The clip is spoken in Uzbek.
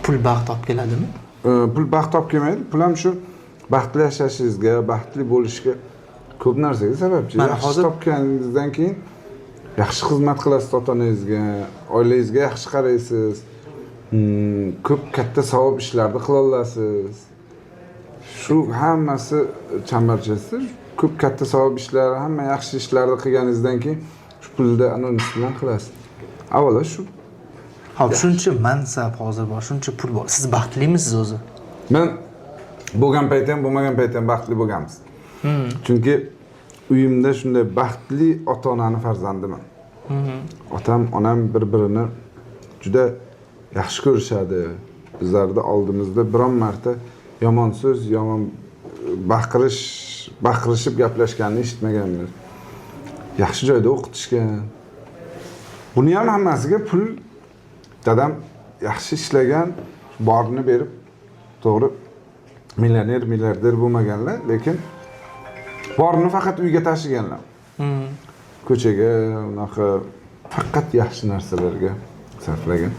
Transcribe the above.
pul baxt olib keladimi? Pul baxt olib kelmaydi. Pul ham shu baxtli yashashingizga, baxtli bo'lishga ko'p narsaga sababchi. Yaxshi topganingizdan keyin yaxshi xizmat qilasiz ota-onangizga, oilangizga yaxshi qaraysiz. Ko'p katta savob ishlarni qila olasiz. Shu hammasi chambarchasi, ko'p katta savob ishlar, hamma yaxshi ishlarni qilganingizdan keyin shu pulni ana bilan qilasiz. Avvalo shu. Hop, shuncha mansab hozir bor, shuncha pul bor. Siz baxtlimisiz o'zi? Men bo'lgan paytim, bo'lmagan paytim baxtli bo'lganmiz. Chunki uyimda shunday baxtli ota-onani farzandiman. Otam, onam bir-birini juda yaxshi ko'rishadi. Bizlarda oldimizda biron marta yomon so'z, yomon baqirishib gaplashganini eshitmaganmiz. Yaxshi joyda o'qitishgan. Buni ham hammasiga pul dadam yaxshi ishlagan, borini berib, to'g'ri millioner, milliarder bo'lmaganlar, lekin borini faqat uyga tashiganlar. Ko'chaga, unaqa faqat yaxshi narsalarga sarflagan.